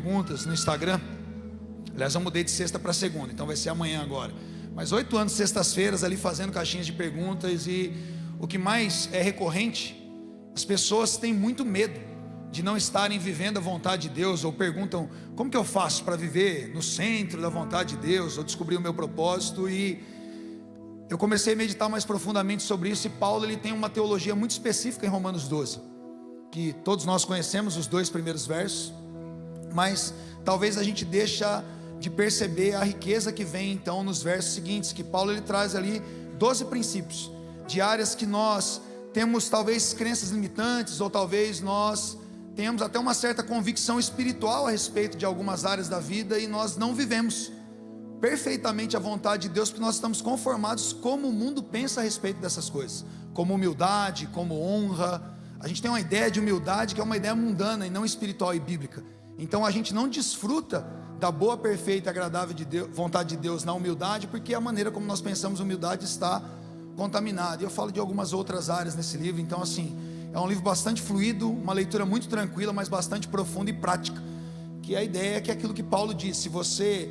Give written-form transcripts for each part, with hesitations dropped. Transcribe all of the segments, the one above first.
perguntas no Instagram. Aliás, eu mudei de sexta para segunda, então vai ser amanhã agora. Mas 8 anos, sextas-feiras, ali fazendo caixinhas de perguntas. E o que mais é recorrente, as pessoas têm muito medo de não estarem vivendo a vontade de Deus, ou perguntam: como que eu faço para viver no centro da vontade de Deus, ou descobrir o meu propósito? E eu comecei a meditar mais profundamente sobre isso, e Paulo ele tem uma teologia muito específica em Romanos 12, que todos nós conhecemos os 2 primeiros versos, mas talvez a gente deixa de perceber a riqueza que vem então nos versos seguintes, que Paulo ele traz ali 12 princípios de áreas que nós temos talvez crenças limitantes, ou talvez nós temos até uma certa convicção espiritual a respeito de algumas áreas da vida, e nós não vivemos perfeitamente a vontade de Deus, porque nós estamos conformados como o mundo pensa a respeito dessas coisas, como humildade, como honra. A gente tem uma ideia de humildade que é uma ideia mundana e não espiritual e bíblica. Então a gente não desfruta da boa, perfeita e agradável vontade de Deus na humildade, porque a maneira como nós pensamos humildade está contaminada. E eu falo de algumas outras áreas nesse livro. Então assim, é um livro bastante fluido, uma leitura muito tranquila, mas bastante profunda e prática, que a ideia é que aquilo que Paulo diz: se você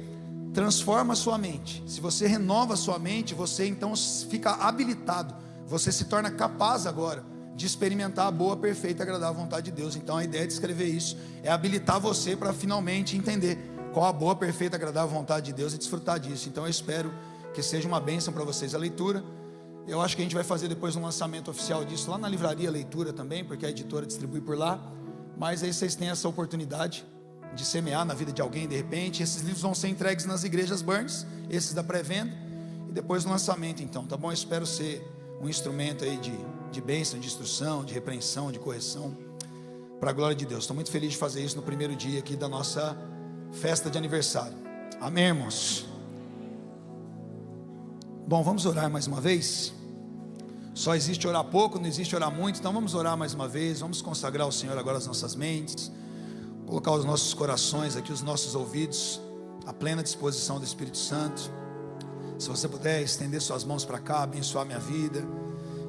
transforma a sua mente, se você renova a sua mente, você então fica habilitado, você se torna capaz agora de experimentar a boa, perfeita e agradável vontade de Deus. Então a ideia de escrever isso é habilitar você para finalmente entender qual a boa, perfeita e agradável vontade de Deus e desfrutar disso. Então eu espero que seja uma bênção para vocês a leitura. Eu acho que a gente vai fazer depois um lançamento oficial disso lá na livraria Leitura também, porque a editora distribui por lá. Mas aí vocês têm essa oportunidade de semear na vida de alguém de repente. Esses livros vão ser entregues nas igrejas Burns, esses da pré-venda, e depois do lançamento então, tá bom? Eu espero ser um instrumento aí de bênção, de instrução, de repreensão, de correção, para a glória de Deus. Estou muito feliz de fazer isso no primeiro dia aqui da nossa festa de aniversário. Amém, irmãos? Bom, vamos orar mais uma vez. Só existe orar pouco, não existe orar muito. Então vamos orar mais uma vez. Vamos consagrar ao Senhor agora as nossas mentes, colocar os nossos corações aqui, os nossos ouvidos à plena disposição do Espírito Santo. Se você puder estender suas mãos para cá, abençoar minha vida,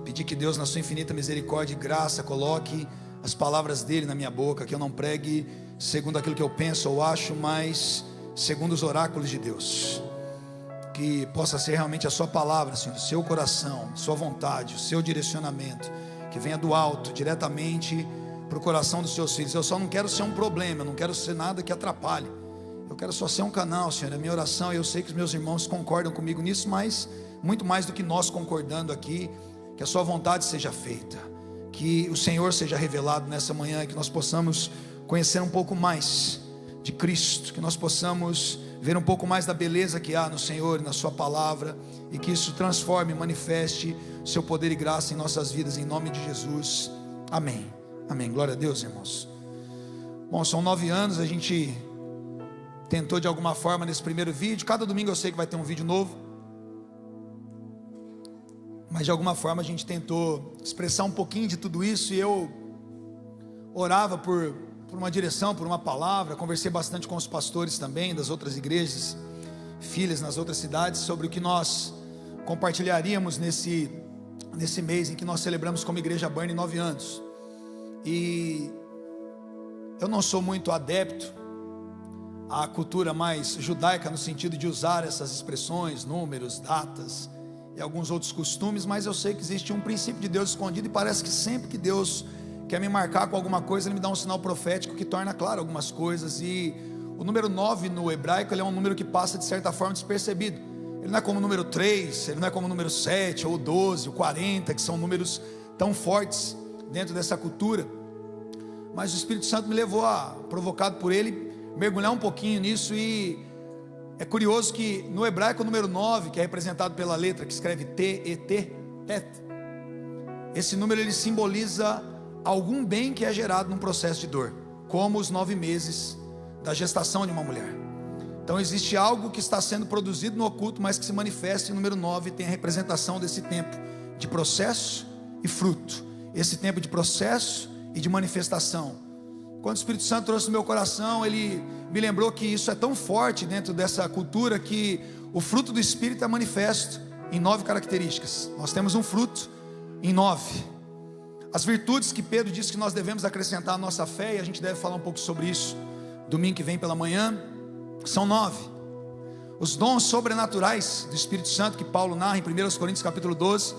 pedir que Deus na sua infinita misericórdia e graça coloque as palavras dele na minha boca, que eu não pregue segundo aquilo que eu penso ou acho, mas segundo os oráculos de Deus. Que possa ser realmente a sua palavra, Senhor, o seu coração, sua vontade, o seu direcionamento, que venha do alto, diretamente para o coração dos seus filhos. Eu só não quero ser um problema, eu não quero ser nada que atrapalhe, eu quero só ser um canal, Senhor. A minha oração, eu sei que os meus irmãos concordam comigo nisso, mas muito mais do que nós concordando aqui, que a sua vontade seja feita, que o Senhor seja revelado nessa manhã, e que nós possamos conhecer um pouco mais de Cristo, que nós possamos ver um pouco mais da beleza que há no Senhor e na sua palavra, e que isso transforme, manifeste o seu poder e graça em nossas vidas, em nome de Jesus, amém, amém. Glória a Deus, irmãos. Bom, são 9 anos, a gente tentou de alguma forma nesse primeiro vídeo. Cada domingo eu sei que vai ter um vídeo novo, mas de alguma forma a gente tentou expressar um pouquinho de tudo isso. E eu orava por uma direção, por uma palavra. Conversei bastante com os pastores também das outras igrejas, filhas nas outras cidades, sobre o que nós compartilharíamos nesse mês em que nós celebramos como igreja Burn 9 anos. E eu não sou muito adepto à cultura mais judaica, no sentido de usar essas expressões, números, datas e alguns outros costumes, mas eu sei que existe um princípio de Deus escondido, e parece que sempre que Deus quer me marcar com alguma coisa, Ele me dá um sinal profético que torna claro algumas coisas. E o número 9 no hebraico, ele é um número que passa de certa forma despercebido. Ele não é como o número 3, ele não é como o número 7 ou 12, o 40, que são números tão fortes dentro dessa cultura. Mas o Espírito Santo me levou provocado por ele, mergulhar um pouquinho nisso. E é curioso que no hebraico o número 9, que é representado pela letra que escreve T-E-T, esse número ele simboliza algum bem que é gerado num processo de dor, como os 9 meses da gestação de uma mulher. Então existe algo que está sendo produzido no oculto, mas que se manifesta. E o número 9 tem a representação desse tempo de processo e fruto, esse tempo de processo e de manifestação. Quando o Espírito Santo trouxe no meu coração, ele me lembrou que isso é tão forte dentro dessa cultura, que o fruto do Espírito é manifesto em 9 características. Nós temos um fruto em 9. As virtudes que Pedro disse que nós devemos acrescentar à nossa fé, e a gente deve falar um pouco sobre isso domingo que vem pela manhã, são 9. Os dons sobrenaturais do Espírito Santo que Paulo narra em 1 Coríntios capítulo 12,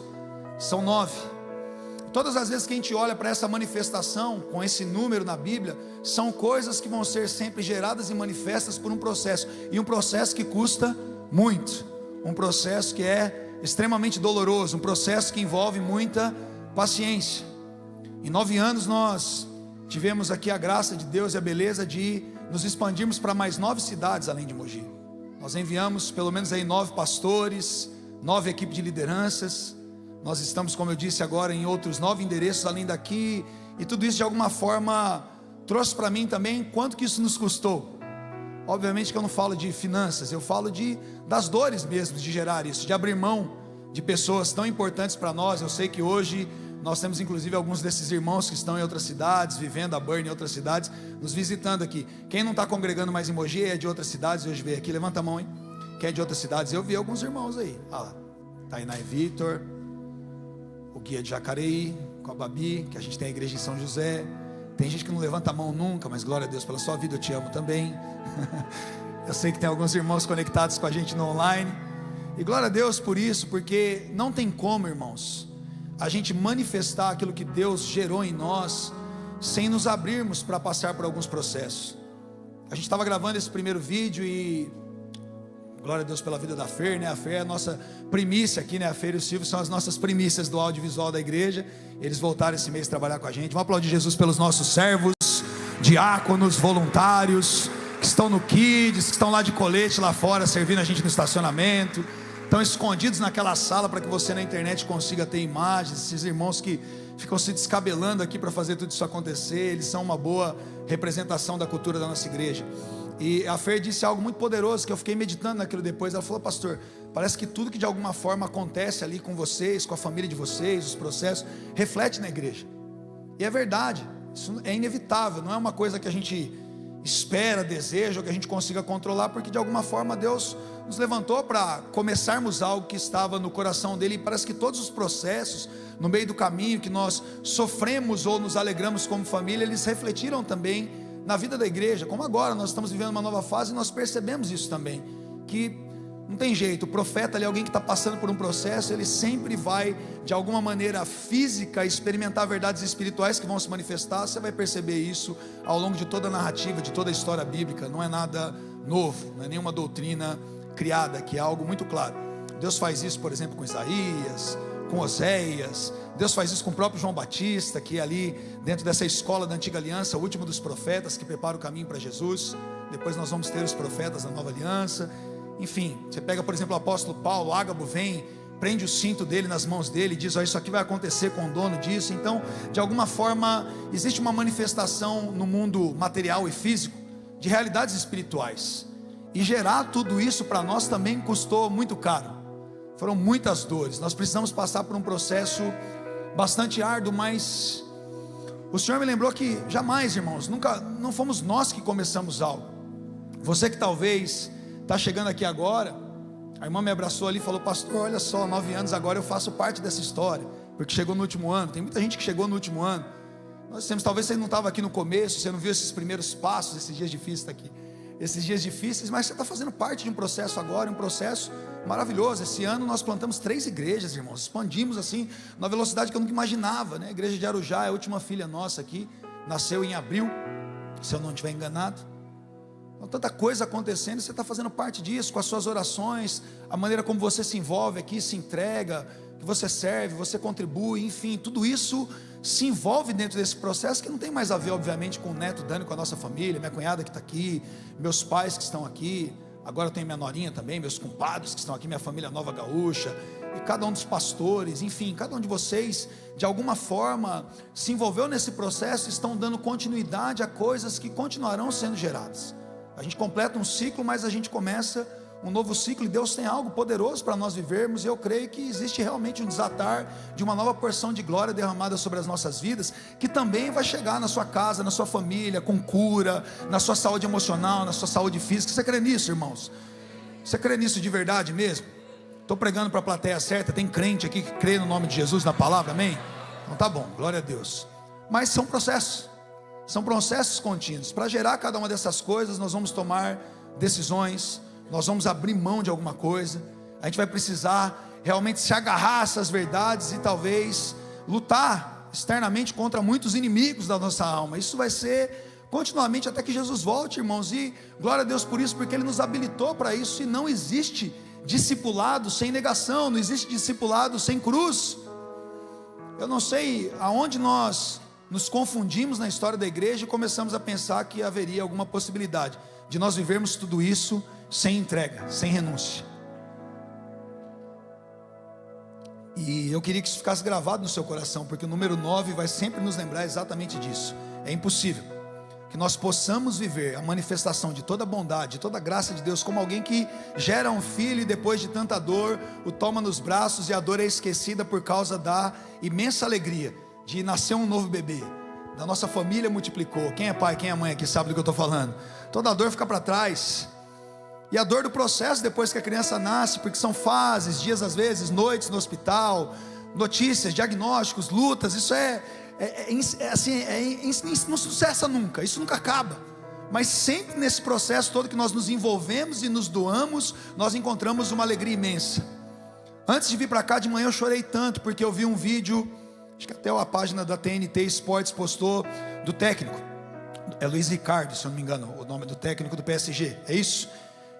são 9. Todas as vezes que a gente olha para essa manifestação, com esse número na Bíblia, são coisas que vão ser sempre geradas e manifestas por um processo, e um processo que custa muito, um processo que é extremamente doloroso, um processo que envolve muita paciência. Em 9 anos nós tivemos aqui a graça de Deus e a beleza de nos expandirmos para mais 9 cidades além de Mogi. Nós enviamos pelo menos aí 9 pastores, 9 equipes de lideranças. Nós estamos, como eu disse agora, em outros 9 endereços além daqui. E tudo isso de alguma forma trouxe para mim também quanto que isso nos custou. Obviamente que eu não falo de finanças, eu falo das dores mesmo de gerar isso, de abrir mão de pessoas tão importantes para nós. Eu sei que hoje nós temos inclusive alguns desses irmãos que estão em outras cidades, vivendo a Burn em outras cidades, nos visitando aqui. Quem não está congregando mais em Mogi é de outras cidades, hoje veio aqui, levanta a mão, hein? Quem é de outras cidades? Eu vi alguns irmãos aí, Tainá e Vitor, o Guia de Jacareí, com a Babi, que a gente tem a igreja em São José. Tem gente que não levanta a mão nunca, mas glória a Deus pela sua vida, eu te amo também. Eu sei que tem alguns irmãos conectados com a gente no online, e glória a Deus por isso, porque não tem como, irmãos, a gente manifestar aquilo que Deus gerou em nós, sem nos abrirmos para passar por alguns processos. A gente estava gravando esse primeiro vídeo e glória a Deus pela vida da Fer, né? A Fer é a nossa primícia aqui, né? A Fer e o Silvio são as nossas primícias do audiovisual da igreja. Eles voltaram esse mês trabalhar com a gente. Vamos aplaudir Jesus pelos nossos servos, diáconos, voluntários, que estão no Kids, que estão lá de colete lá fora, servindo a gente no estacionamento, estão escondidos naquela sala para que você na internet consiga ter imagens. Esses irmãos que ficam se descabelando aqui para fazer tudo isso acontecer, eles são uma boa representação da cultura da nossa igreja. E a Fer disse algo muito poderoso, que eu fiquei meditando naquilo depois. Ela falou: pastor, parece que tudo que de alguma forma acontece ali com vocês, com a família de vocês, os processos, reflete na igreja. E é verdade, isso é inevitável, não é uma coisa que a gente espera, deseja, ou que a gente consiga controlar, porque de alguma forma Deus nos levantou para começarmos algo que estava no coração dele. E parece que todos os processos no meio do caminho que nós sofremos ou nos alegramos como família, eles refletiram também na vida da igreja. Como agora nós estamos vivendo uma nova fase, nós percebemos isso também, que não tem jeito, o profeta ali, alguém que está passando por um processo, ele sempre vai de alguma maneira física experimentar verdades espirituais que vão se manifestar. Você vai perceber isso ao longo de toda a narrativa, de toda a história bíblica. Não é nada novo, não é nenhuma doutrina criada, que é algo muito claro. Deus faz isso, por exemplo, com Isaías, com Oséias. Deus faz isso com o próprio João Batista, que é ali dentro dessa escola da antiga aliança, o último dos profetas, que prepara o caminho para Jesus. Depois nós vamos ter os profetas da nova aliança. Enfim, você pega por exemplo o apóstolo Paulo, Ágabo vem, prende o cinto dele nas mãos dele e diz: isso aqui vai acontecer com o dono disso. Então, de alguma forma, existe uma manifestação no mundo material e físico de realidades espirituais, e gerar tudo isso para nós também custou muito caro. Foram muitas dores, nós precisamos passar por um processo bastante árduo, mas o Senhor me lembrou que jamais, irmãos, não fomos nós que começamos algo. Você que talvez está chegando aqui agora, a irmã me abraçou ali e falou: pastor, olha só, 9 anos agora eu faço parte dessa história, porque chegou no último ano. Tem muita gente que chegou no último ano. Nós temos, talvez você não estava aqui no começo, você não viu esses primeiros passos, esses dias difíceis aqui, esses dias difíceis, mas você está fazendo parte de um processo agora, um processo maravilhoso. Esse ano nós plantamos 3 igrejas, irmãos, expandimos assim, na velocidade que eu nunca imaginava, né? A igreja de Arujá é a última filha nossa aqui, nasceu em abril, se eu não estiver enganado. Então, tanta coisa acontecendo, você está fazendo parte disso, com as suas orações, a maneira como você se envolve aqui, se entrega, que você serve, você contribui, enfim, tudo isso se envolve dentro desse processo, que não tem mais a ver, obviamente, com o neto Dani, com a nossa família, minha cunhada que está aqui, meus pais que estão aqui, agora eu tenho minha norinha também, meus compadres que estão aqui, minha família nova gaúcha, e cada um dos pastores, enfim, cada um de vocês, de alguma forma, se envolveu nesse processo, estão dando continuidade a coisas que continuarão sendo geradas. A gente completa um ciclo, mas a gente começa um novo ciclo, e Deus tem algo poderoso para nós vivermos. E eu creio que existe realmente um desatar de uma nova porção de glória derramada sobre as nossas vidas, que também vai chegar na sua casa, na sua família, com cura, na sua saúde emocional, na sua saúde física. Você crê nisso, irmãos? Você crê nisso de verdade mesmo? Estou pregando para a plateia certa? Tem crente aqui que crê no nome de Jesus, na palavra, amém? Então tá bom, glória a Deus. Mas são processos, São processos contínuos. Para gerar cada uma dessas coisas, nós vamos tomar decisões, nós vamos abrir mão de alguma coisa, a gente vai precisar realmente se agarrar a essas verdades e talvez lutar externamente contra muitos inimigos da nossa alma. Isso vai ser continuamente até que Jesus volte, irmãos, e glória a Deus por isso, porque Ele nos habilitou para isso. E não existe discipulado sem negação, não existe discipulado sem cruz. Eu não sei aonde nós nos confundimos na história da igreja e começamos a pensar que haveria alguma possibilidade de nós vivermos tudo isso sem entrega, sem renúncia. E eu queria que isso ficasse gravado no seu coração, porque o número 9 vai sempre nos lembrar exatamente disso. É impossível que nós possamos viver a manifestação de toda a bondade, de toda a graça de Deus, como alguém que gera um filho e depois de tanta dor, o toma nos braços e a dor é esquecida por causa da imensa alegria de nascer um novo bebê. Da nossa família multiplicou. Quem é pai, quem é mãe aqui sabe do que eu estou falando. Toda a dor fica para trás. E a dor do processo depois que a criança nasce, porque são fases, dias às vezes, noites no hospital, notícias, diagnósticos, lutas. Isso não cessa nunca, isso nunca acaba. Mas sempre nesse processo todo que nós nos envolvemos e nos doamos, nós encontramos uma alegria imensa. Antes de vir para cá de manhã eu chorei tanto, porque eu vi um vídeo, acho que até a página da TNT Esportes postou, do técnico, é Luiz Ricardo, se eu não me engano, o nome do técnico do PSG, é isso?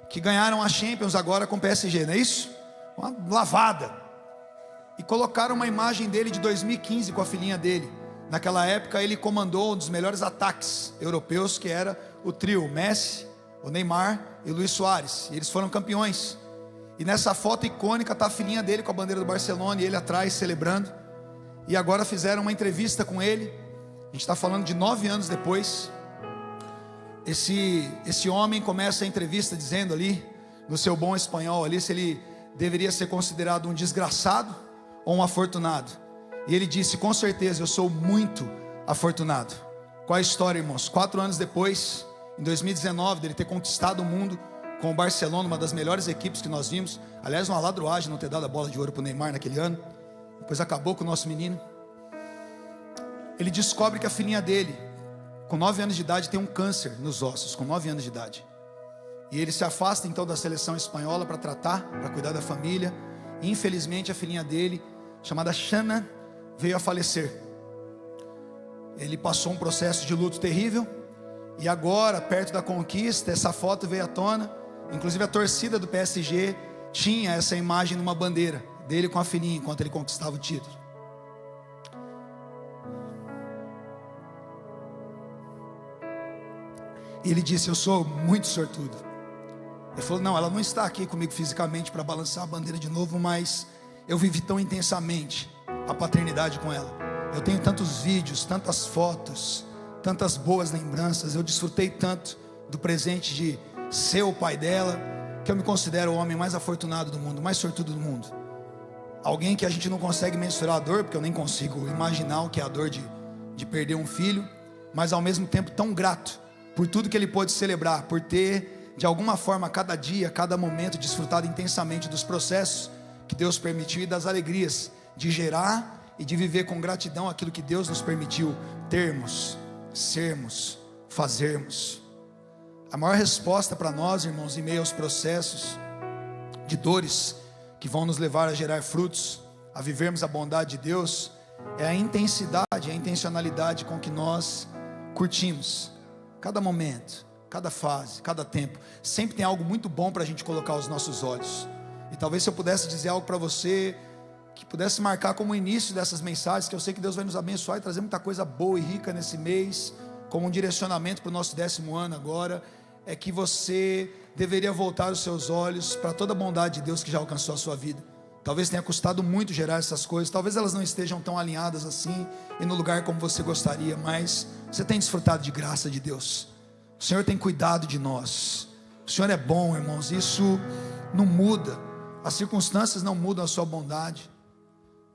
Que ganharam a Champions agora com o PSG, não é isso? Uma lavada. E colocaram uma imagem dele de 2015 com a filhinha dele. Naquela época ele comandou um dos melhores ataques europeus, que era o trio Messi, o Neymar e o Luis Suárez. E eles foram campeões. E nessa foto icônica está a filhinha dele com a bandeira do Barcelona e ele atrás celebrando. E agora fizeram uma entrevista com ele. A gente está falando de 9 anos depois. Esse homem começa a entrevista dizendo ali, no seu bom espanhol ali, se ele deveria ser considerado um desgraçado ou um afortunado. E ele disse: com certeza eu sou muito afortunado. Qual a história, irmãos? 4 anos depois, em 2019, dele ter conquistado o mundo com o Barcelona, uma das melhores equipes que nós vimos. Aliás, uma ladroagem não ter dado a bola de ouro para o Neymar naquele ano. Depois acabou com o nosso menino. Ele descobre que a filhinha dele, com 9 anos de idade, tem um câncer nos ossos, com 9 anos de idade. E ele se afasta então da seleção espanhola para tratar, para cuidar da família. E infelizmente a filhinha dele, chamada Shana, veio a falecer. Ele passou um processo de luto terrível. E agora, perto da conquista, essa foto veio à tona. Inclusive a torcida do PSG tinha essa imagem numa bandeira dele com a filhinha, enquanto ele conquistava o título. E ele disse: eu sou muito sortudo. Ele falou: não, ela não está aqui comigo fisicamente para balançar a bandeira de novo, mas eu vivi tão intensamente a paternidade com ela. Eu tenho tantos vídeos, tantas fotos, tantas boas lembranças. Eu desfrutei tanto do presente de ser o pai dela, que eu me considero o homem mais afortunado do mundo, mais sortudo do mundo. Alguém que a gente não consegue mensurar a dor, porque eu nem consigo imaginar o que é a dor de perder um filho, mas ao mesmo tempo tão grato por tudo que ele pôde celebrar, por ter de alguma forma cada dia, cada momento desfrutado intensamente dos processos que Deus permitiu e das alegrias de gerar e de viver com gratidão aquilo que Deus nos permitiu termos, sermos, fazermos. A maior resposta para nós, irmãos, em meio aos processos de dores que vão nos levar a gerar frutos, a vivermos a bondade de Deus, é a intensidade, a intencionalidade com que nós curtimos cada momento, cada fase, cada tempo. Sempre tem algo muito bom para a gente colocar os nossos olhos. E talvez se eu pudesse dizer algo para você que pudesse marcar como início dessas mensagens, que eu sei que Deus vai nos abençoar e trazer muita coisa boa e rica nesse mês, como um direcionamento para o nosso 10º ano agora, é que você deveria voltar os seus olhos para toda a bondade de Deus que já alcançou a sua vida. Talvez tenha custado muito gerar essas coisas, talvez elas não estejam tão alinhadas assim e no lugar como você gostaria, mas você tem desfrutado de graça de Deus. O Senhor tem cuidado de nós. O Senhor é bom, irmãos. Isso não muda. As circunstâncias não mudam a sua bondade.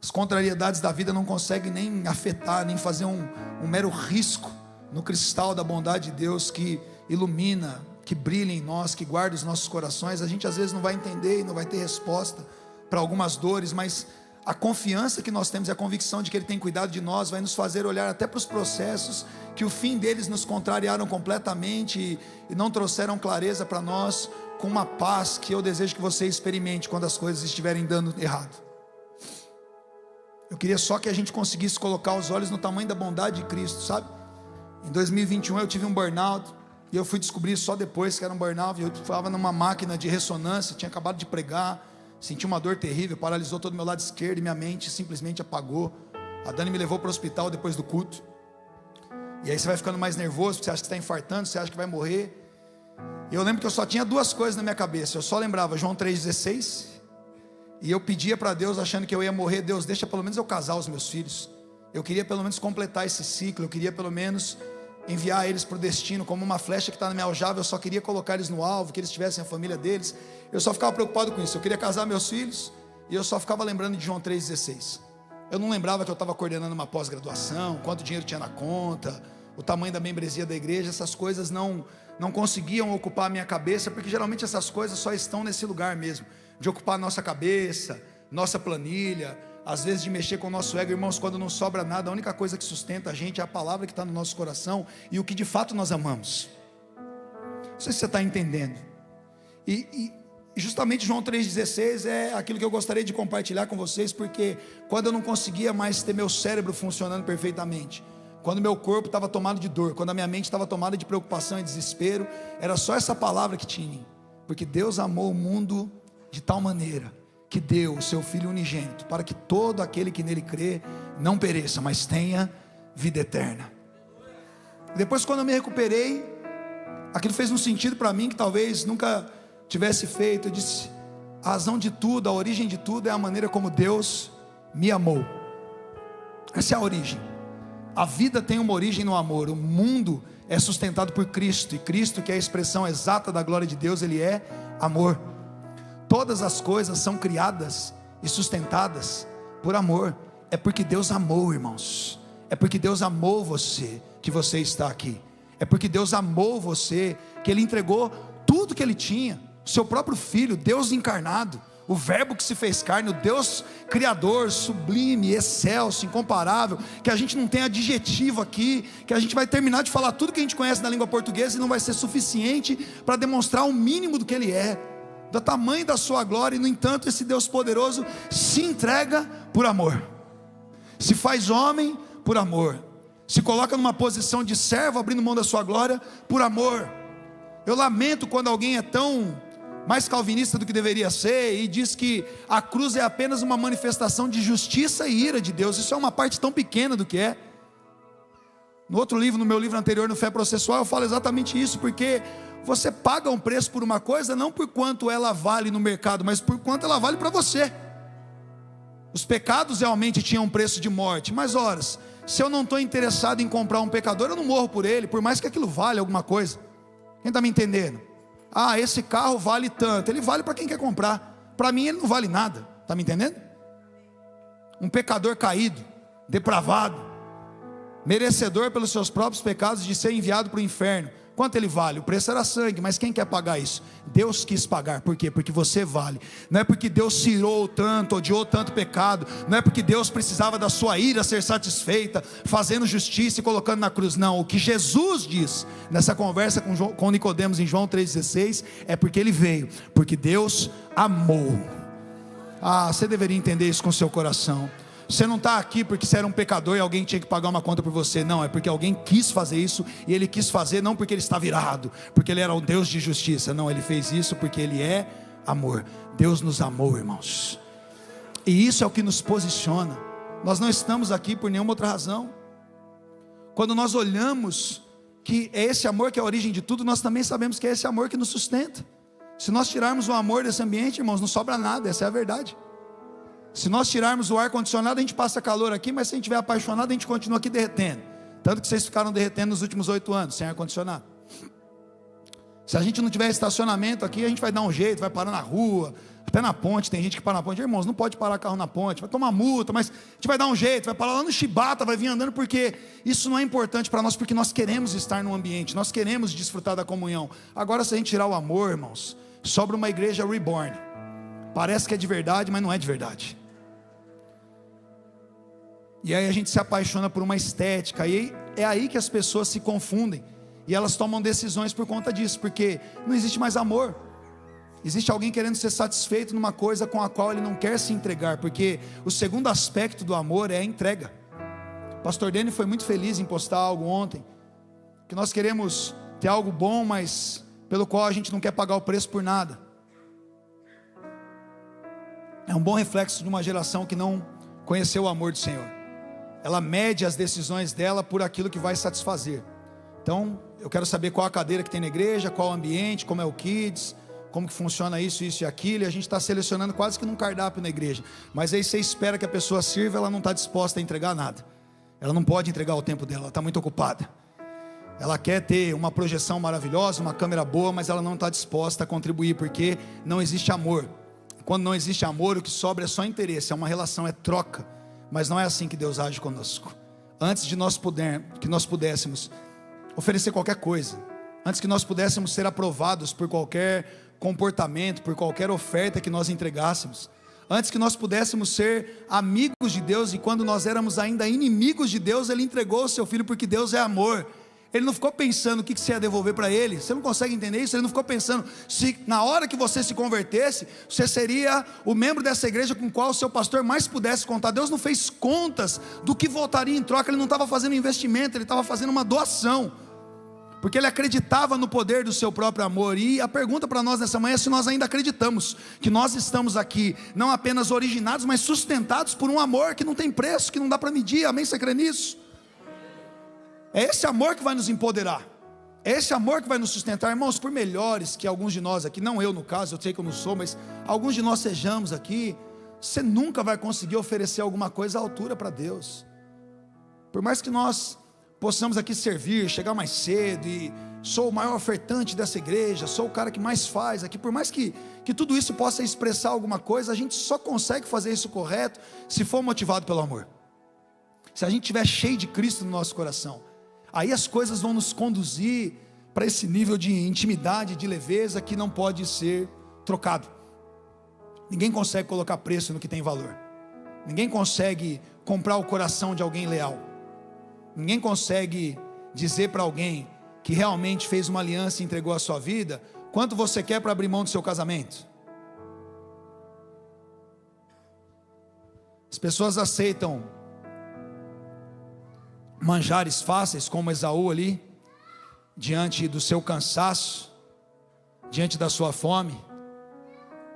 As contrariedades da vida não conseguem nem afetar, nem fazer um mero risco no cristal da bondade de Deus que ilumina, que brilha em nós, que guarda os nossos corações. A gente às vezes não vai entender e não vai ter resposta para algumas dores, mas a confiança que nós temos e a convicção de que Ele tem cuidado de nós vai nos fazer olhar até para os processos que o fim deles nos contrariaram completamente e não trouxeram clareza para nós, com uma paz que eu desejo que você experimente quando as coisas estiverem dando errado. Eu queria só que a gente conseguisse colocar os olhos no tamanho da bondade de Cristo, sabe? Em 2021 eu tive um burnout, e eu fui descobrir só depois que era um burnout. Eu estava numa máquina de ressonância, tinha acabado de pregar, senti uma dor terrível, paralisou todo o meu lado esquerdo e minha mente simplesmente apagou. A Dani me levou para o hospital depois do culto. E aí você vai ficando mais nervoso, porque você acha que está infartando, você acha que vai morrer. E eu lembro que eu só tinha duas coisas na minha cabeça. Eu só lembrava João 3,16. E eu pedia para Deus, achando que eu ia morrer: Deus, deixa pelo menos eu casar os meus filhos. Eu queria pelo menos completar esse ciclo. Eu queria pelo menos enviar eles para o destino, como uma flecha que está na minha aljava. Eu só queria colocar eles no alvo, que eles tivessem a família deles. Eu só ficava preocupado com isso. Eu queria casar meus filhos, e eu só ficava lembrando de João 3,16. Eu não lembrava que eu estava coordenando uma pós-graduação, quanto dinheiro tinha na conta, o tamanho da membresia da igreja. Essas coisas não conseguiam ocupar a minha cabeça, porque geralmente essas coisas só estão nesse lugar mesmo, de ocupar a nossa cabeça, nossa planilha, às vezes de mexer com o nosso ego. Irmãos, quando não sobra nada, a única coisa que sustenta a gente é a palavra que está no nosso coração e o que de fato nós amamos. Não sei se você está entendendo. E justamente João 3,16 é aquilo que eu gostaria de compartilhar com vocês, porque quando eu não conseguia mais ter meu cérebro funcionando perfeitamente, quando meu corpo estava tomado de dor, quando a minha mente estava tomada de preocupação e desespero, era só essa palavra que tinha em mim. Porque Deus amou o mundo de tal maneira que deu o seu Filho unigênito, para que todo aquele que nele crê não pereça, mas tenha vida eterna. Depois, quando eu me recuperei, aquilo fez um sentido para mim que talvez nunca tivesse feito. Eu disse: a razão de tudo, a origem de tudo é a maneira como Deus me amou. Essa é a origem. A vida tem uma origem no amor. O mundo é sustentado por Cristo, e Cristo, que é a expressão exata da glória de Deus, Ele é amor. Todas as coisas são criadas e sustentadas por amor. É porque Deus amou, irmãos. É porque Deus amou você que você está aqui. É porque Deus amou você que Ele entregou tudo que Ele tinha, o seu próprio Filho, Deus encarnado, o verbo que se fez carne, o Deus criador, sublime, excelso, incomparável, que a gente não tem adjetivo aqui, que a gente vai terminar de falar tudo que a gente conhece na língua portuguesa e não vai ser suficiente para demonstrar o mínimo do que Ele é, do tamanho da sua glória. E no entanto, esse Deus poderoso se entrega por amor, se faz homem por amor, se coloca numa posição de servo, abrindo mão da sua glória por amor. Eu lamento quando alguém é tão mais calvinista do que deveria ser e diz que a cruz é apenas uma manifestação de justiça e ira de Deus. Isso é uma parte tão pequena do que é. No outro livro, no meu livro anterior, no Fé Processual, eu falo exatamente isso, porque você paga um preço por uma coisa não por quanto ela vale no mercado, mas por quanto ela vale para você. Os pecados realmente tinham um preço de morte, mas horas, se eu não estou interessado em comprar um pecador, eu não morro por ele, por mais que aquilo vale alguma coisa. Quem está me entendendo? Ah, esse carro vale tanto. Ele vale para quem quer comprar. Para mim ele não vale nada. Está me entendendo? Um pecador caído, depravado, merecedor pelos seus próprios pecados de ser enviado para o inferno. Quanto ele vale? O preço era sangue, mas quem quer pagar isso? Deus quis pagar. Por quê? Porque você vale. Não é porque Deus cirou tanto, odiou tanto pecado. Não é porque Deus precisava da sua ira ser satisfeita, fazendo justiça e colocando na cruz. Não, o que Jesus diz nessa conversa com Nicodemos em João 3,16 é porque Ele veio, porque Deus amou. Ah, você deveria entender isso com o seu coração. Você não está aqui porque você era um pecador e alguém tinha que pagar uma conta por você. Não, é porque alguém quis fazer isso. E Ele quis fazer não porque Ele está virado, porque Ele era um Deus de justiça. Não, Ele fez isso porque Ele é amor. Deus nos amou, irmãos. E isso é o que nos posiciona. Nós não estamos aqui por nenhuma outra razão. Quando nós olhamos que é esse amor que é a origem de tudo, nós também sabemos que é esse amor que nos sustenta. Se nós tirarmos o amor desse ambiente, irmãos, não sobra nada. Essa é a verdade. Se nós tirarmos o ar-condicionado, a gente passa calor aqui, mas se a gente estiver apaixonado, a gente continua aqui derretendo. Tanto que vocês ficaram derretendo nos últimos 8 anos, sem ar-condicionado. Se a gente não tiver estacionamento aqui, a gente vai dar um jeito, vai parar na rua, até na ponte. Tem gente que para na ponte. Irmãos, não pode parar carro na ponte, vai tomar multa, mas a gente vai dar um jeito, vai parar lá no Chibata, vai vir andando, porque isso não é importante para nós, porque nós queremos estar no ambiente, nós queremos desfrutar da comunhão. Agora, se a gente tirar o amor, irmãos, sobra uma igreja reborn. Parece que é de verdade, mas não é de verdade. E aí a gente se apaixona por uma estética, e é aí que as pessoas se confundem, e elas tomam decisões por conta disso, porque não existe mais amor. Existe alguém querendo ser satisfeito numa coisa com a qual ele não quer se entregar, porque o segundo aspecto do amor é a entrega. O pastor Dani foi muito feliz em postar algo ontem, que nós queremos ter algo bom, mas pelo qual a gente não quer pagar o preço por nada. É um bom reflexo de uma geração que não conheceu o amor do Senhor. Ela mede as decisões dela por aquilo que vai satisfazer. Então, eu quero saber qual a cadeira que tem na igreja, qual o ambiente, como é o kids, como que funciona isso e aquilo, e a gente está selecionando quase que num cardápio na igreja. Mas aí você espera que a pessoa sirva, ela não está disposta a entregar nada. Ela não pode entregar o tempo dela, ela está muito ocupada. Ela quer ter uma projeção maravilhosa, uma câmera boa, mas ela não está disposta a contribuir, porque não existe amor. Quando não existe amor, o que sobra é só interesse, é uma relação, é troca. Mas não é assim que Deus age conosco. Antes de que nós pudéssemos oferecer qualquer coisa, antes que nós pudéssemos ser aprovados por qualquer comportamento, por qualquer oferta que nós entregássemos, antes que nós pudéssemos ser amigos de Deus, e quando nós éramos ainda inimigos de Deus, Ele entregou o seu Filho, porque Deus é amor. Ele não ficou pensando o que você ia devolver para Ele. Você não consegue entender isso? Ele não ficou pensando se na hora que você se convertesse, você seria o membro dessa igreja com o qual o seu pastor mais pudesse contar. Deus não fez contas do que voltaria em troca. Ele não estava fazendo investimento, Ele estava fazendo uma doação, porque Ele acreditava no poder do seu próprio amor. E a pergunta para nós nessa manhã é se nós ainda acreditamos que nós estamos aqui, não apenas originados, mas sustentados por um amor que não tem preço, que não dá para medir. Amém? Você crê nisso? É esse amor que vai nos empoderar, é esse amor que vai nos sustentar. Irmãos, por melhores que alguns de nós aqui, não eu no caso, eu sei que eu não sou, mas alguns de nós sejamos aqui, você nunca vai conseguir oferecer alguma coisa à altura para Deus. Por mais que nós possamos aqui servir, chegar mais cedo, e sou o maior ofertante dessa igreja, sou o cara que mais faz aqui, por mais que tudo isso possa expressar alguma coisa, a gente só consegue fazer isso correto se for motivado pelo amor. Se a gente estiver cheio de Cristo no nosso coração, aí as coisas vão nos conduzir para esse nível de intimidade, de leveza, que não pode ser trocado. Ninguém consegue colocar preço no que tem valor. Ninguém consegue comprar o coração de alguém leal. Ninguém consegue dizer para alguém que realmente fez uma aliança e entregou a sua vida, quanto você quer para abrir mão do seu casamento. As pessoas aceitam manjares fáceis, como Esaú ali, diante do seu cansaço, diante da sua fome,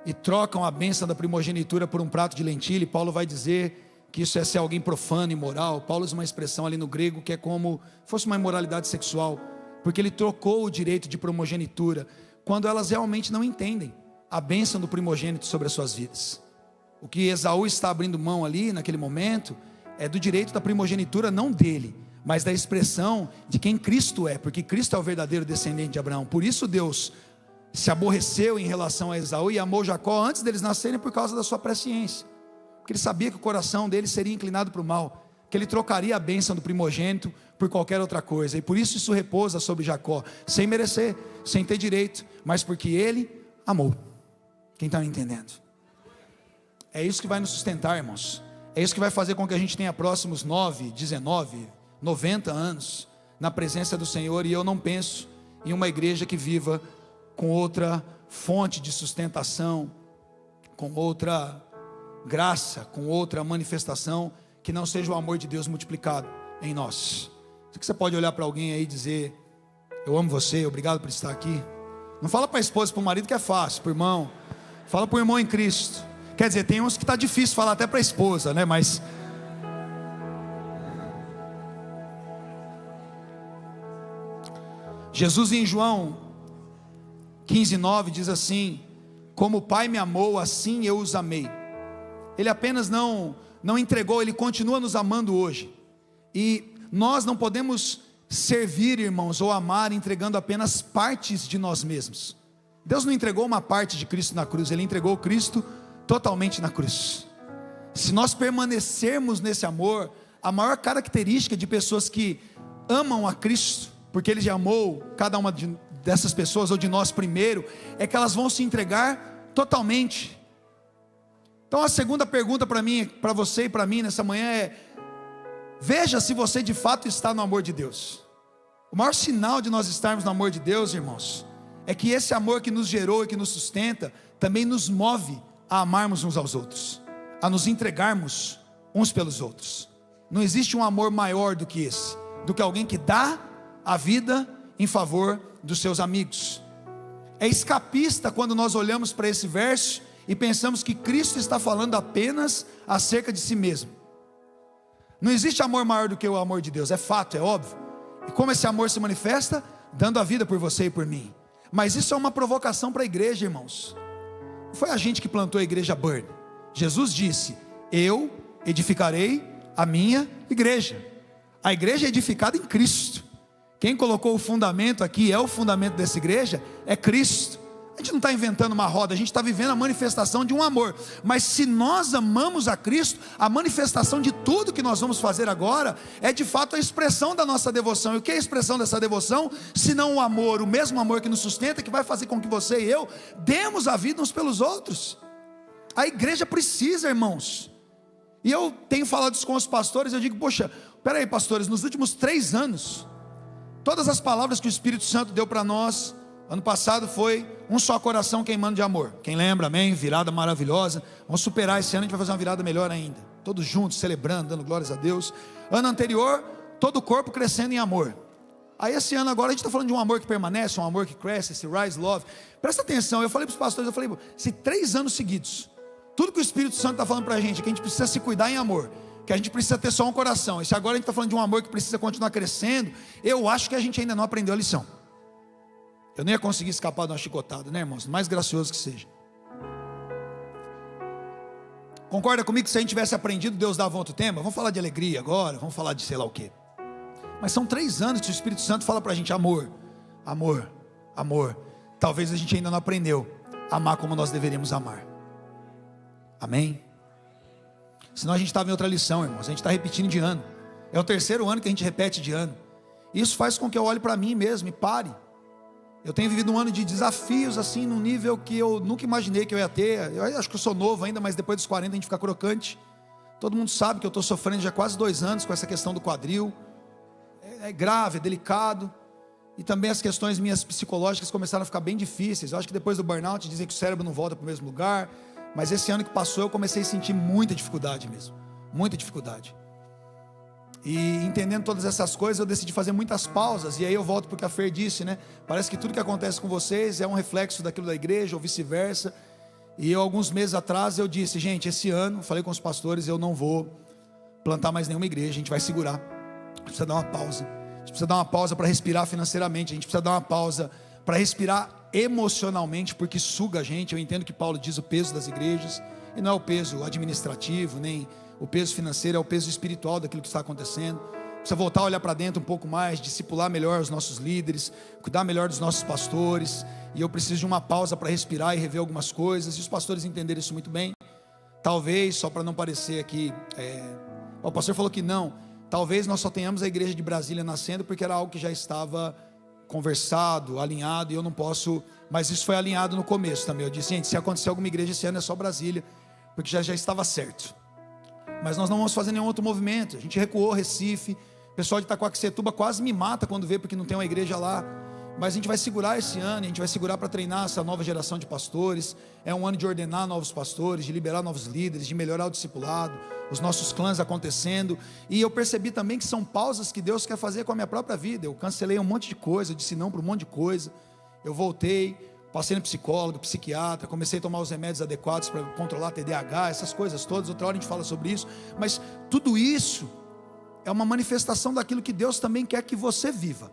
e trocam a bênção da primogenitura por um prato de lentilha. E Paulo vai dizer que isso é ser alguém profano e imoral. Paulo usa uma expressão ali no grego que é como fosse uma imoralidade sexual, porque ele trocou o direito de primogenitura, quando elas realmente não entendem a bênção do primogênito sobre as suas vidas. O que Esaú está abrindo mão ali naquele momento é do direito da primogenitura, não dele, mas da expressão de quem Cristo é, porque Cristo é o verdadeiro descendente de Abraão. Por isso Deus se aborreceu em relação a Esaú e amou Jacó antes deles nascerem, por causa da sua presciência, porque ele sabia que o coração dele seria inclinado para o mal, que ele trocaria a bênção do primogênito por qualquer outra coisa, e por isso repousa sobre Jacó, sem merecer, sem ter direito, mas porque ele amou. Quem está me entendendo? É isso que vai nos sustentar, irmãos. É isso que vai fazer com que a gente tenha próximos 9, 19, 90 anos na presença do Senhor. E eu não penso em uma igreja que viva com outra fonte de sustentação, com outra graça, com outra manifestação, que não seja o amor de Deus multiplicado em nós. Você pode olhar para alguém aí e dizer: eu amo você, obrigado por estar aqui. Não fala para a esposa e para o marido que é fácil, para o irmão. Fala para o irmão em Cristo. Quer dizer, tem uns que está difícil falar até para a esposa, né? Mas Jesus em João 15:9 diz assim: como o Pai me amou, assim eu os amei. Ele apenas não entregou, Ele continua nos amando hoje. E nós não podemos servir, irmãos, ou amar entregando apenas partes de nós mesmos. Deus não entregou uma parte de Cristo na cruz, Ele entregou Cristo totalmente na cruz. Se nós permanecermos nesse amor, a maior característica de pessoas que amam a Cristo, porque Ele já amou cada uma dessas pessoas, ou de nós primeiro, é que elas vão se entregar totalmente. Então a segunda pergunta para mim, para você e para mim nessa manhã é: Veja se você de fato está no amor de Deus. O maior sinal de nós estarmos no amor de Deus, irmãos, é que esse amor que nos gerou e que nos sustenta, também nos move a amarmos uns aos outros, a nos entregarmos uns pelos outros. Não existe um amor maior do que esse, do que alguém que dá a vida em favor dos seus amigos. É escapista quando nós olhamos para esse verso e pensamos que Cristo está falando apenas acerca de si mesmo. Não existe amor maior do que o amor de Deus, é fato, é óbvio. E como esse amor se manifesta? Dando a vida por você e por mim. Mas isso é uma provocação para a igreja, irmãos. Não foi a gente que plantou a igreja Burn. Jesus disse: eu edificarei a minha igreja. A igreja é edificada em Cristo. Quem colocou o fundamento aqui, é o fundamento dessa igreja, é Cristo. A gente não está inventando uma roda, a gente está vivendo a manifestação de um amor. Mas se nós amamos a Cristo, a manifestação de tudo que nós vamos fazer agora é de fato a expressão da nossa devoção. E o que é a expressão dessa devoção? Se não o amor, o mesmo amor que nos sustenta, que vai fazer com que você e eu demos a vida uns pelos outros. A igreja precisa, irmãos. E eu tenho falado isso com os pastores, eu digo: poxa, peraí, pastores, nos últimos 3 anos, todas as palavras que o Espírito Santo deu para nós, ano passado foi um só coração queimando de amor. Quem lembra, amém? Virada maravilhosa. Vamos superar esse ano, a gente vai fazer uma virada melhor ainda. Todos juntos, celebrando, dando glórias a Deus. Ano anterior, todo o corpo crescendo em amor. Aí esse ano agora a gente está falando de um amor que permanece, um amor que cresce, esse rise love. Presta atenção, eu falei para os pastores, eu falei: se 3 anos seguidos, tudo que o Espírito Santo está falando para a gente, é que a gente precisa se cuidar em amor, que a gente precisa ter só um coração. E se agora a gente está falando de um amor que precisa continuar crescendo, eu acho que a gente ainda não aprendeu a lição. Eu nem ia conseguir escapar de uma chicotada, né, irmãos? Mais gracioso que seja. Concorda comigo que se a gente tivesse aprendido, Deus dava outro tema? Vamos falar de alegria agora, vamos falar de sei lá o quê. Mas são 3 anos que o Espírito Santo fala para a gente: amor, amor, amor. Talvez a gente ainda não aprendeu a amar como nós deveríamos amar. Amém? Senão a gente estava em outra lição, irmãos. A gente está repetindo de ano. É o 3º ano que a gente repete de ano. Isso faz com que eu olhe para mim mesmo e pare. Eu tenho vivido um ano de desafios assim, num nível que eu nunca imaginei que eu ia ter. Eu acho que eu sou novo ainda, mas depois dos 40 a gente fica crocante. Todo mundo sabe que eu estou sofrendo já quase 2 anos com essa questão do quadril. É grave, é delicado. E também as questões minhas psicológicas começaram a ficar bem difíceis. Eu acho que depois do burnout dizem que o cérebro não volta para o mesmo lugar. Mas esse ano que passou eu comecei a sentir muita dificuldade mesmo. Muita dificuldade. E entendendo todas essas coisas, eu decidi fazer muitas pausas. E aí eu volto para o que a Fer disse, né? Parece que tudo que acontece com vocês é um reflexo daquilo da igreja, ou vice-versa. E eu, alguns meses atrás, eu disse: gente, esse ano, falei com os pastores, eu não vou plantar mais nenhuma igreja. A gente vai segurar. A gente precisa dar uma pausa. A gente precisa dar uma pausa para respirar financeiramente. A gente precisa dar uma pausa para respirar emocionalmente, porque suga a gente. Eu entendo que Paulo diz o peso das igrejas, e não é o peso administrativo, nem o peso financeiro, é o peso espiritual daquilo que está acontecendo. Precisa voltar a olhar para dentro um pouco mais, discipular melhor os nossos líderes, cuidar melhor dos nossos pastores. E eu preciso de uma pausa para respirar e rever algumas coisas. E os pastores entenderam isso muito bem. Talvez, só para não parecer aqui, o pastor falou que não, talvez nós só tenhamos a igreja de Brasília nascendo porque era algo que já estava conversado, alinhado, e eu não posso, mas isso foi alinhado no começo também. Eu disse: gente, se acontecer alguma igreja esse ano é só Brasília, porque já estava certo. Mas nós não vamos fazer nenhum outro movimento. A gente recuou Recife. O pessoal de Itaquaquecetuba quase me mata quando vê, porque não tem uma igreja lá. Mas a gente vai segurar esse ano, a gente vai segurar para treinar essa nova geração de pastores. É um ano de ordenar novos pastores, de liberar novos líderes, de melhorar o discipulado, os nossos clãs acontecendo. E eu percebi também que são pausas que Deus quer fazer com a minha própria vida. Eu cancelei um monte de coisa, eu disse não para um monte de coisa. Eu voltei, passei no psicólogo, psiquiatra, comecei a tomar os remédios adequados para controlar TDAH, essas coisas todas. Outra hora a gente fala sobre isso. Mas tudo isso é uma manifestação daquilo que Deus também quer que você viva.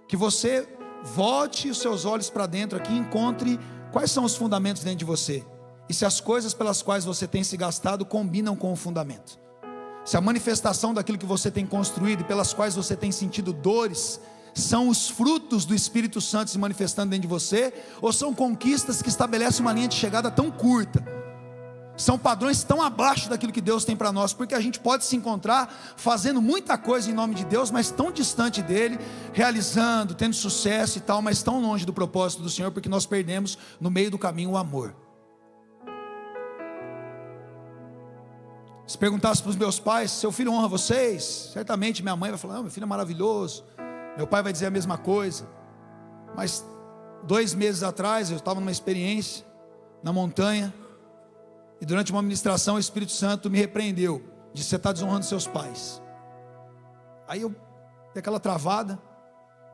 Que você volte os seus olhos para dentro aqui e encontre quais são os fundamentos dentro de você. E se as coisas pelas quais você tem se gastado combinam com o fundamento. Se a manifestação daquilo que você tem construído e pelas quais você tem sentido dores são os frutos do Espírito Santo se manifestando dentro de você, ou são conquistas que estabelecem uma linha de chegada tão curta, são padrões tão abaixo daquilo que Deus tem para nós, porque a gente pode se encontrar fazendo muita coisa em nome de Deus, mas tão distante dele, realizando, tendo sucesso e tal, mas tão longe do propósito do Senhor, porque nós perdemos no meio do caminho o amor. Se perguntasse para os meus pais, seu filho honra vocês? Certamente minha mãe vai falar, não, meu filho é maravilhoso. Meu pai vai dizer a mesma coisa. Mas 2 meses atrás eu estava numa experiência na montanha, e durante uma ministração o Espírito Santo me repreendeu, disse: você está desonrando seus pais. Aí eu dei aquela travada.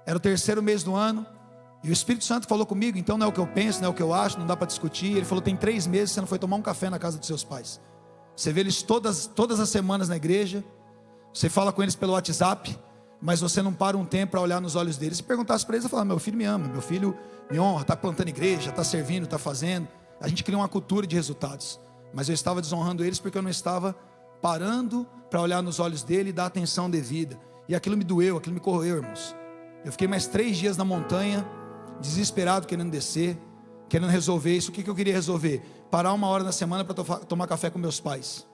Era o 3º mês do ano, e o Espírito Santo falou comigo: então não é o que eu penso, não é o que eu acho, não dá para discutir. Ele falou: tem 3 meses você não foi tomar um café na casa dos seus pais. Você vê eles todas as semanas na igreja, você fala com eles pelo WhatsApp, mas você não para um tempo para olhar nos olhos deles. Se perguntasse para eles, eu falava: meu filho me ama, meu filho me honra, está plantando igreja, está servindo, está fazendo. A gente cria uma cultura de resultados, mas eu estava desonrando eles porque eu não estava parando para olhar nos olhos dele e dar atenção devida. E aquilo me doeu, aquilo me corroeu, irmãos. Eu fiquei mais 3 dias na montanha, desesperado, querendo descer, querendo resolver isso. O que eu queria resolver? Parar 1 hora na semana para tomar café com meus pais.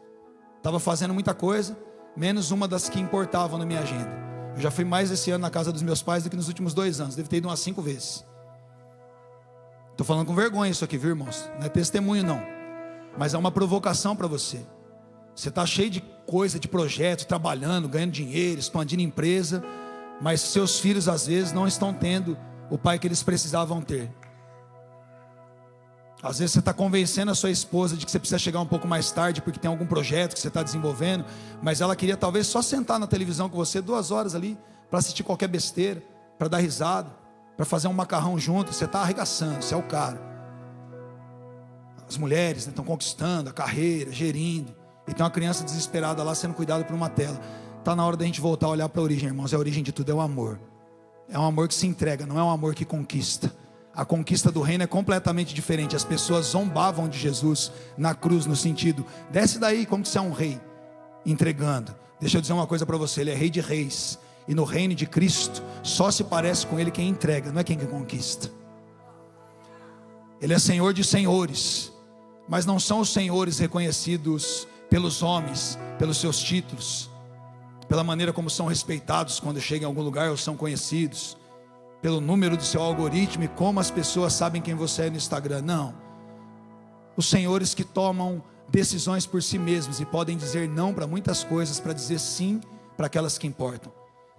Estava fazendo muita coisa, menos uma das que importavam na minha agenda. Eu já fui mais esse ano na casa dos meus pais do que nos últimos 2 anos. Devo ter ido umas 5 vezes. Estou falando com vergonha isso aqui, viu, irmãos? Não é testemunho não, mas é uma provocação para você. Você está cheio de coisa, de projetos, trabalhando, ganhando dinheiro, expandindo empresa, mas seus filhos às vezes não estão tendo o pai que eles precisavam ter. Às vezes você está convencendo a sua esposa de que você precisa chegar um pouco mais tarde porque tem algum projeto que você está desenvolvendo, mas ela queria talvez só sentar na televisão com você 2 horas ali, para assistir qualquer besteira, para dar risada, para fazer um macarrão junto. Você está arregaçando, você é o cara. As mulheres estão conquistando a carreira, gerindo, e tem uma criança desesperada lá sendo cuidada por uma tela. Está na hora da gente voltar a olhar para a origem, irmãos. A origem de tudo é o amor. É um amor que se entrega, não é um amor que conquista. A conquista do reino é completamente diferente. As pessoas zombavam de Jesus na cruz, no sentido: desce daí como que você é um rei, entregando. Deixa eu dizer uma coisa para você: ele é rei de reis, e no reino de Cristo só se parece com ele quem entrega, não é quem conquista. Ele é Senhor de senhores, mas não são os senhores reconhecidos pelos homens, pelos seus títulos, pela maneira como são respeitados quando chegam em algum lugar ou são conhecidos, pelo número do seu algoritmo e como as pessoas sabem quem você é no Instagram. Não. Os senhores que tomam decisões por si mesmos e podem dizer não para muitas coisas, para dizer sim para aquelas que importam.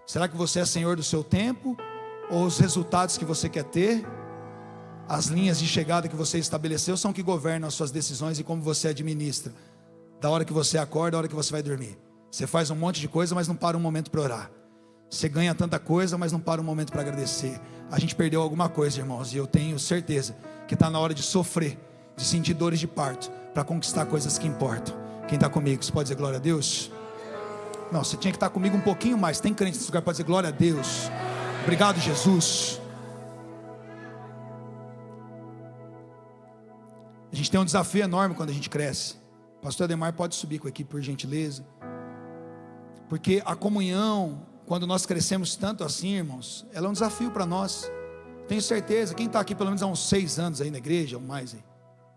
Será que você é senhor do seu tempo, ou os resultados que você quer ter, as linhas de chegada que você estabeleceu são que governam as suas decisões e como você administra, da hora que você acorda, da hora que você vai dormir? Você faz um monte de coisa, mas não para um momento para orar. Você ganha tanta coisa, mas não para um momento para agradecer. A gente perdeu alguma coisa, irmãos, e eu tenho certeza que está na hora de sofrer, de sentir dores de parto, para conquistar coisas que importam. Quem está comigo, você pode dizer glória a Deus? Não, você tinha que estar comigo um pouquinho mais. Tem crente nesse lugar para dizer glória a Deus? Obrigado, Jesus. A gente tem um desafio enorme quando a gente cresce. Pastor Ademar pode subir com a equipe, por gentileza. Porque a comunhão, quando nós crescemos tanto assim, irmãos, ela é um desafio para nós. Tenho certeza, quem está aqui pelo menos há uns 6 anos aí na igreja, ou mais aí,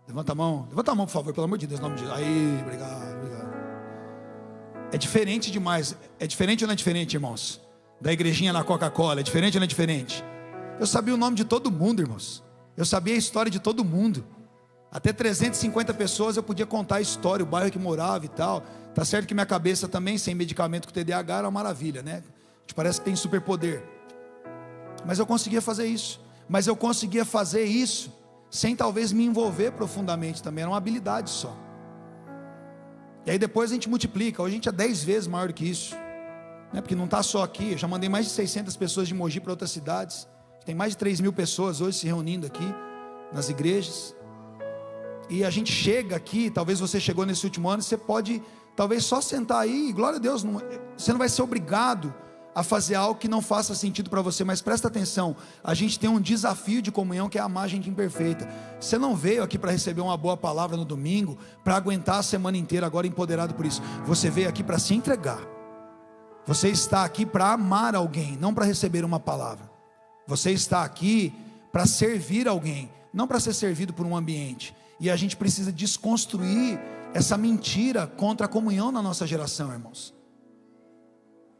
levanta a mão, por favor, pelo amor de Deus, em nome de Deus. Aí, obrigado. É diferente demais. É diferente ou não é diferente, irmãos? Da igrejinha na Coca-Cola, é diferente ou não é diferente? Eu sabia o nome de todo mundo, irmãos. Eu sabia a história de todo mundo. Até 350 pessoas eu podia contar a história, o bairro que morava e tal. Tá certo que minha cabeça também, sem medicamento com TDAH, era uma maravilha, né? A gente parece que tem superpoder. Mas eu conseguia fazer isso. Mas eu conseguia fazer isso sem talvez me envolver profundamente também. Era uma habilidade só. E aí depois a gente multiplica. Hoje a gente é 10 vezes maior do que isso, né? Porque não está só aqui. Eu já mandei mais de 600 pessoas de Mogi para outras cidades. Tem mais de 3.000 pessoas hoje se reunindo aqui nas igrejas. E a gente chega aqui, talvez você chegou nesse último ano, você pode talvez só sentar aí, e glória a Deus, você não vai ser obrigado a fazer algo que não faça sentido para você, mas presta atenção, a gente tem um desafio de comunhão que é a margem de imperfeita. Você não veio aqui para receber uma boa palavra no domingo, para aguentar a semana inteira agora empoderado por isso. Você veio aqui para se entregar. Você está aqui para amar alguém, não para receber uma palavra. Você está aqui para servir alguém, não para ser servido por um ambiente. E a gente precisa desconstruir essa mentira contra a comunhão na nossa geração, irmãos.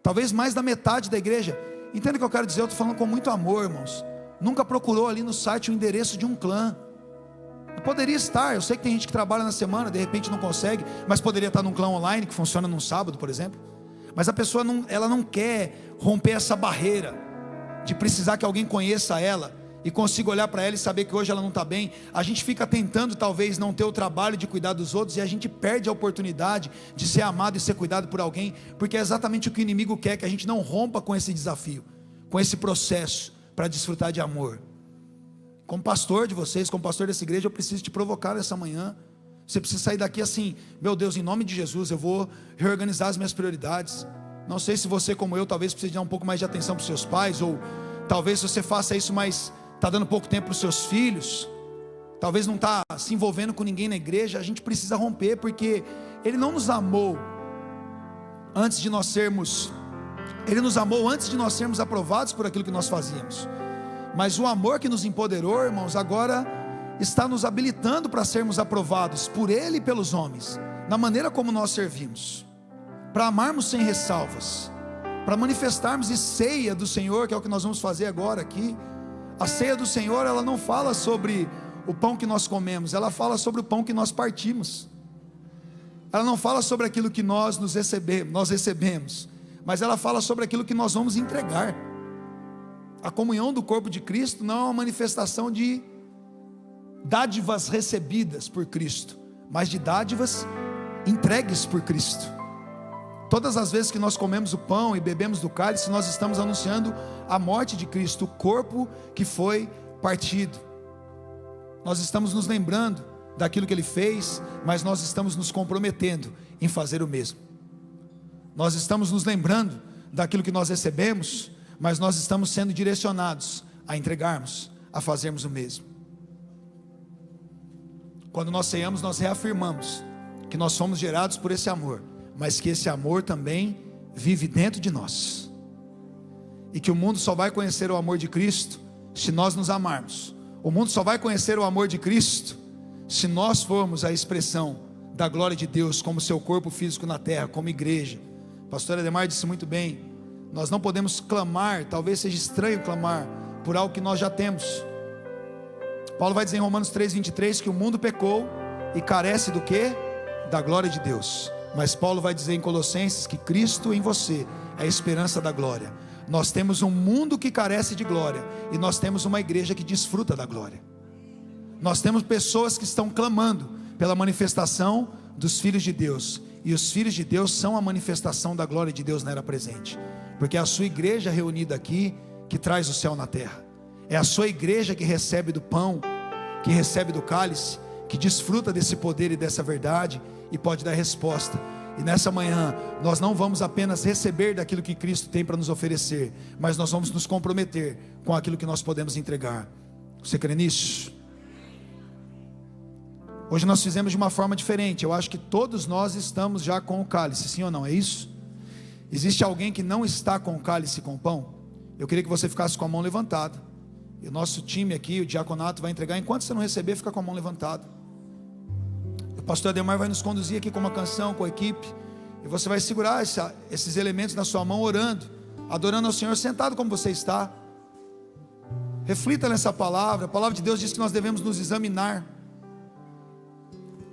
Talvez mais da metade da igreja, entenda o que eu quero dizer, eu estou falando com muito amor, irmãos. Nunca procurou ali no site o endereço de um clã. Poderia estar, eu sei que tem gente que trabalha na semana, de repente não consegue, mas poderia estar num clã online que funciona num sábado, por exemplo. Mas a pessoa ela não quer romper essa barreira de precisar que alguém conheça ela e consiga olhar para ela e saber que hoje ela não está bem. A gente fica tentando talvez não ter o trabalho de cuidar dos outros, e a gente perde a oportunidade de ser amado e ser cuidado por alguém, porque é exatamente o que o inimigo quer, que a gente não rompa com esse desafio, com esse processo, para desfrutar de amor. Como pastor de vocês, como pastor dessa igreja, eu preciso te provocar nessa manhã. Você precisa sair daqui assim: meu Deus, em nome de Jesus, eu vou reorganizar as minhas prioridades. Não sei se você, como eu, talvez precise dar um pouco mais de atenção para os seus pais, ou talvez você faça isso, mas está dando pouco tempo para os seus filhos, talvez não está se envolvendo com ninguém na igreja. A gente precisa romper, porque Ele não nos amou antes de nós sermos, Ele nos amou antes de nós sermos aprovados por aquilo que nós fazíamos. Mas o amor que nos empoderou, irmãos, agora está nos habilitando para sermos aprovados por Ele e pelos homens, na maneira como nós servimos, para amarmos sem ressalvas, para manifestarmos e ceia do Senhor, que é o que nós vamos fazer agora aqui. A ceia do Senhor, ela não fala sobre o pão que nós comemos, ela fala sobre o pão que nós partimos. Ela não fala sobre aquilo que nós recebemos, mas ela fala sobre aquilo que nós vamos entregar. A comunhão do corpo de Cristo não é uma manifestação de dádivas recebidas por Cristo, mas de dádivas entregues por Cristo. Todas as vezes que nós comemos o pão e bebemos do cálice, nós estamos anunciando a morte de Cristo, o corpo que foi partido. Nós estamos nos lembrando daquilo que Ele fez, mas nós estamos nos comprometendo em fazer o mesmo. Nós estamos nos lembrando daquilo que nós recebemos, mas nós estamos sendo direcionados a entregarmos, a fazermos o mesmo. Quando nós ceamos, nós reafirmamos que nós somos gerados por esse amor, mas que esse amor também vive dentro de nós, e que o mundo só vai conhecer o amor de Cristo se nós nos amarmos. O mundo só vai conhecer o amor de Cristo se nós formos a expressão da glória de Deus como seu corpo físico na terra, como igreja. O pastor Ademar disse muito bem: nós não podemos clamar, talvez seja estranho clamar por algo que nós já temos. Paulo vai dizer em Romanos 3:23 que o mundo pecou e carece do quê? Da glória de Deus. Mas Paulo vai dizer em Colossenses que Cristo em você é a esperança da glória. Nós temos um mundo que carece de glória, e nós temos uma igreja que desfruta da glória. Nós temos pessoas que estão clamando pela manifestação dos filhos de Deus, e os filhos de Deus são a manifestação da glória de Deus na era presente, porque é a sua igreja reunida aqui que traz o céu na terra. É a sua igreja que recebe do pão, que recebe do cálice, que desfruta desse poder e dessa verdade, e pode dar resposta. E nessa manhã, nós não vamos apenas receber daquilo que Cristo tem para nos oferecer, mas nós vamos nos comprometer com aquilo que nós podemos entregar. Você crê nisso? Hoje nós fizemos de uma forma diferente. Eu acho que todos nós estamos já com o cálice, sim ou não? É isso? Existe alguém que não está com o cálice e com o pão? Eu queria que você ficasse com a mão levantada, e o nosso time aqui, o diaconato, vai entregar. Enquanto você não receber, fica com a mão levantada. O pastor Ademar vai nos conduzir aqui com uma canção, com a equipe, e você vai segurar esses elementos na sua mão, orando, adorando ao Senhor, sentado como você está. Reflita nessa palavra. A palavra de Deus diz que nós devemos nos examinar,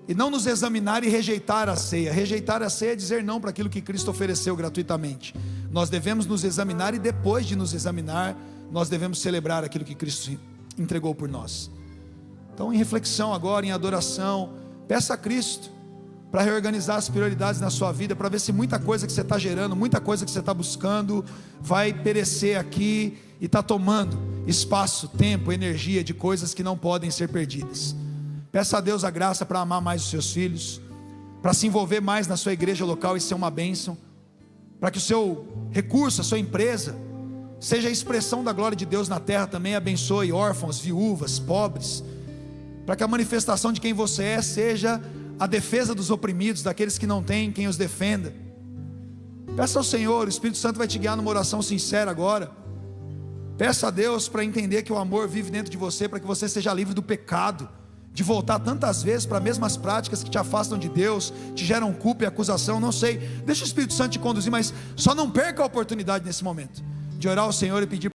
e não nos examinar e rejeitar a ceia. Rejeitar a ceia é dizer não para aquilo que Cristo ofereceu gratuitamente. Nós devemos nos examinar, e depois de nos examinar, nós devemos celebrar aquilo que Cristo entregou por nós. Então, em reflexão agora, em adoração, peça a Cristo para reorganizar as prioridades na sua vida, para ver se muita coisa que você está gerando, muita coisa que você está buscando, vai perecer aqui e está tomando espaço, tempo, energia de coisas que não podem ser perdidas. Peça a Deus a graça para amar mais os seus filhos, para se envolver mais na sua igreja local e ser uma bênção, para que o seu recurso, a sua empresa, seja a expressão da glória de Deus na terra também. Abençoe órfãos, viúvas, pobres, para que a manifestação de quem você é seja a defesa dos oprimidos, daqueles que não têm quem os defenda. Peça ao Senhor, o Espírito Santo vai te guiar numa oração sincera agora. Peça a Deus para entender que o amor vive dentro de você, para que você seja livre do pecado, de voltar tantas vezes para as mesmas práticas que te afastam de Deus, te geram culpa e acusação. Não sei, deixa o Espírito Santo te conduzir, mas só não perca a oportunidade nesse momento de orar ao Senhor e pedir